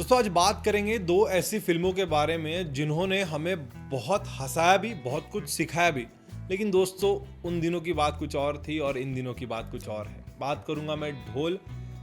दोस्तों आज बात करेंगे दो ऐसी फिल्मों के बारे में जिन्होंने हमें बहुत हंसाया भी, बहुत कुछ सिखाया भी। लेकिन दोस्तों उन दिनों की बात कुछ और थी और इन दिनों की बात कुछ और है। बात करूंगा मैं Dhol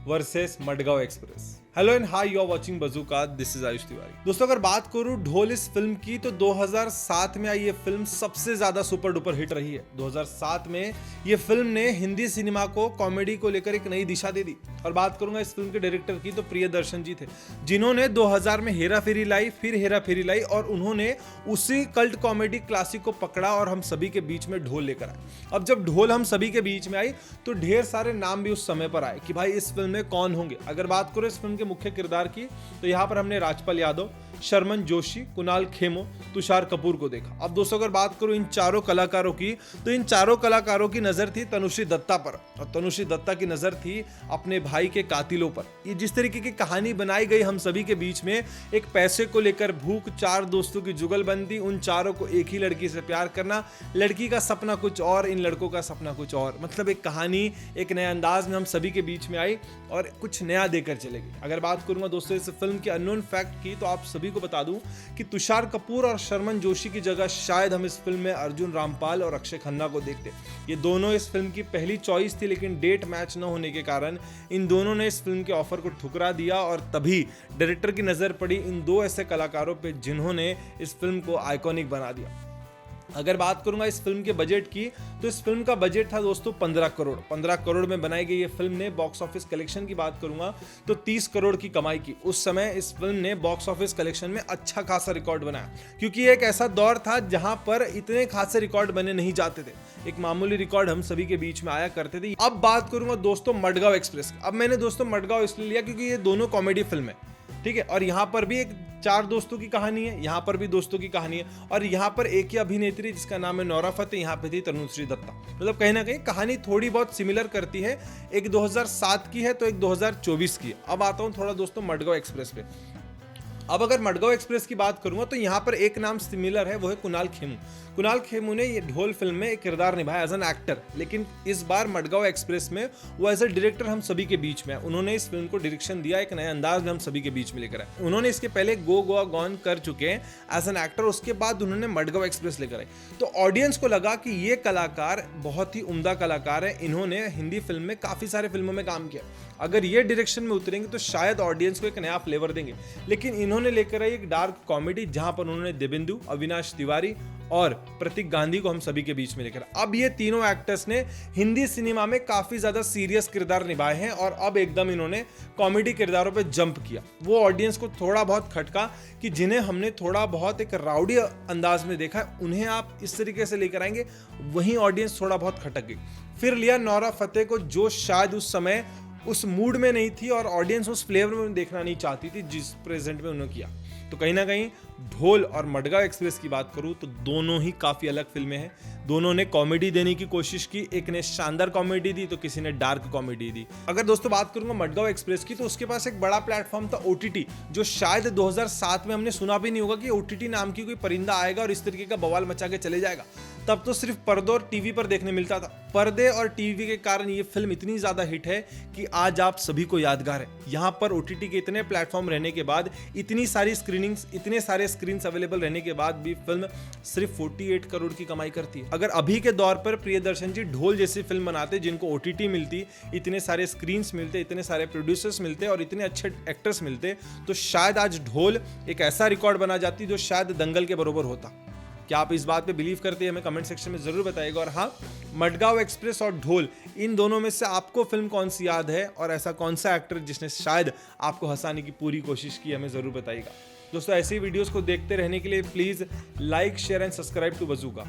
versus Madgaon Express. Hello and hi, you are watching Bazooka, this is Ayush Tiwari. दोस्तों अगर बात करूं ढोल इस फिल्म की तो 2007 में आई ये फिल्म सबसे ज्यादा सुपर डुपर हिट रही है। 2007 में ये फिल्म ने हिंदी सिनेमा को कॉमेडी को लेकर एक नई दिशा दे दी। और बात करूंगा इस फिल्म के डायरेक्टर की तो प्रियदर्शन जी थे, जिन्होंने 2000 में हेरा फेरी लाई, फिर हेरा फेरी लाई और उन्होंने उसी कल्ट कॉमेडी क्लासिक को पकड़ा और हम सभी के बीच में ढोल लेकर आए। अब जब ढोल हम सभी के बीच में आई तो ढेर सारे नाम भी उस समय पर आए कि भाई इस फिल्म में कौन होंगे। अगर बात करो इस फिल्म के मुख्य किरदार की तो यहाँ पर हमने राजपाल यादव, शर्मन जोशी, कुणाल खेमो, तुषार कपूर को देखा। अब दोस्तों अगर बात करूं इन चारों कलाकारों की तो इन चारों कलाकारों की नजर थी तनुश्री दत्ता पर और तनुश्री दत्ता की नजर थी अपने भाई के कातिलों पर। ये जिस तरीके की कहानी बनाई गई हम सभी के बीच में, एक पैसे को लेकर भूख, चार दोस्तों की जुगलबंदी, उन चारों को एक ही लड़की से प्यार करना, लड़की का सपना कुछ और, इन लड़कों का सपना कुछ और। मतलब एक कहानी एक नए अंदाज में हम सभी के बीच में आई और कुछ नया देकर चले गई। अगर बात करूंगा दोस्तों इस फिल्म के अननोन फैक्ट की तो आप सभी को बता दूं कि तुषार कपूर और शर्मन जोशी की जगह शायद हम इस फिल्म में अर्जुन रामपाल और अक्षय खन्ना को देखते। ये दोनों इस फिल्म की पहली चॉइस थी, लेकिन डेट मैच न होने के कारण इन दोनों ने इस फिल्म के ऑफर को ठुकरा दिया और तभी डायरेक्टर की नजर पड़ी इन दो ऐसे कलाकारों पे जिन्होंने इस फिल्म को आइकॉनिक बना दिया। अगर बात करूंगा इस फिल्म के बजट की तो इस फिल्म का बजट था दोस्तों 15 करोड़। 15 करोड़ में बनाई गई ये फिल्म ने बॉक्स ऑफिस कलेक्शन की बात करूंगा तो 30 करोड़ की कमाई की। उस समय इस फिल्म ने बॉक्स ऑफिस कलेक्शन में अच्छा खासा रिकॉर्ड बनाया, क्योंकि ये एक ऐसा दौर था जहां पर इतने खासे रिकॉर्ड बने नहीं जाते थे। एक मामूली रिकॉर्ड हम सभी के बीच में आया करते थे। अब बात करूंगा दोस्तों मडगांव एक्सप्रेस। अब मैंने दोस्तों मडगांव इसलिए लिया क्योंकि ये दोनों कॉमेडी फिल्म है, ठीक है, और यहाँ पर भी एक चार दोस्तों की कहानी है, यहाँ पर भी दोस्तों की कहानी है और यहाँ पर एक ही अभिनेत्री जिसका नाम है नोरा फतेही, यहाँ पे थी तनुश्री दत्ता। मतलब कहीं ना कहीं कहानी थोड़ी बहुत सिमिलर करती है। एक 2007 की है तो एक 2024 की है। अब आता हूँ थोड़ा दोस्तों मडगांव एक्सप्रेस पे। अब अगर मडगांव एक्सप्रेस की बात करूंगा तो यहाँ पर एक नाम सिमिलर है, वो है कुणाल खेमू। कुणाल खेमू ने ये ढोल फिल्म में एक किरदार निभाया एज एन एक्टर, लेकिन इस बार मडगांव एक्सप्रेस में वो एज ए डायरेक्टर हम सभी के बीच में। उन्होंने इस फिल्म को डायरेक्शन दिया, एक नए अंदाज में हम सभी के बीच में लेकर आए। उन्होंने इसके पहले गो गोवा गॉन कर चुके हैं एज एन एक्टर, उसके बाद उन्होंने मडगांव एक्सप्रेस लेकर आए। तो ऑडियंस को लगा कि ये कलाकार बहुत ही उम्दा कलाकार है, इन्होंने हिंदी फिल्म में काफी सारे फिल्मों में काम किया, अगर ये डायरेक्शन में उतरेंगे तो शायद ऑडियंस को एक नया फ्लेवर देंगे। लेकिन इन्होंने लेकर आई एक डार्क कॉमेडी जहां पर उन्होंने देवेंदु, अविनाश तिवारी और प्रतीक गांधी को हम सभी के बीच में लेकर। अब ये तीनों एक्टर्स ने हिंदी सिनेमा में काफी ज्यादा सीरियस किरदार निभाए हैं और अब एकदम इन्होंने कॉमेडी किरदारों पे जंप किया। वो ऑडियंस को थोड़ा बहुत खटका कि जिन्हें हमने थोड़ा बहुत एक राउडी अंदाज में देखा, उन्हें आप इस तरीके से लेकर आएंगे, वहीं ऑडियंस थोड़ा बहुत खटक गई। फिर लिया नोरा फतेही को, जो शायद उस समय उस मूड में नहीं थी और ऑडियंस उस फ्लेवर में देखना नहीं चाहती थी जिस प्रेजेंट में उन्होंने किया। तो कहीं ना कहीं ढोल और मडगांव एक्सप्रेस की बात करूं तो दोनों ही काफी अलग फिल्में हैं। दोनों ने कॉमेडी देने की कोशिश की, एक ने शानदार कॉमेडी दी तो किसी ने डार्क कॉमेडी दी। अगर दोस्तों बात करूंगा मडगांव एक्सप्रेस की तो उसके पास एक बड़ा प्लेटफॉर्म था ओटीटी, जो शायद 2007 में हमने सुना भी नहीं होगा कि ओटीटी नाम की कोई परिंदा आएगा और इस तरीके का बवाल मचा के चले जाएगा। तब तो सिर्फ पर्दे और टीवी पर देखने मिलता था। पर्दे और टीवी के कारण ये फिल्म इतनी ज्यादा हिट है कि आज आप सभी को यादगार है। यहाँ पर ओटीटी के इतने प्लेटफॉर्म रहने के बाद, इतनी सारी स्क्रीनिंग्स, इतने सारे स्क्रीन्स अवेलेबल रहने के बाद भी फिल्म सिर्फ 48 करोड़ की कमाई करती है। अगर अभी के दौर पर प्रियदर्शन जी ढोल जैसी फिल्म बनाते जिनको ओटीटी मिलती, इतने सारे स्क्रीन्स मिलते, इतने सारे प्रोड्यूसर्स मिलते और इतने अच्छे एक्टर्स मिलते, तो शायद आज ढोल एक ऐसा रिकॉर्ड बना जाती जो शायद दंगल के बराबर होता। क्या आप इस बात पे बिलीव करते हैं? हमें कमेंट सेक्शन में जरूर बताइएगा। और हाँ, मडगांव एक्सप्रेस और ढोल, इन दोनों में से आपको फिल्म कौन सी याद है और ऐसा कौन सा एक्टर जिसने शायद आपको हंसाने की पूरी कोशिश की, हमें जरूर बताइएगा। दोस्तों ऐसी वीडियोस को देखते रहने के लिए please like, share and subscribe to बजूका।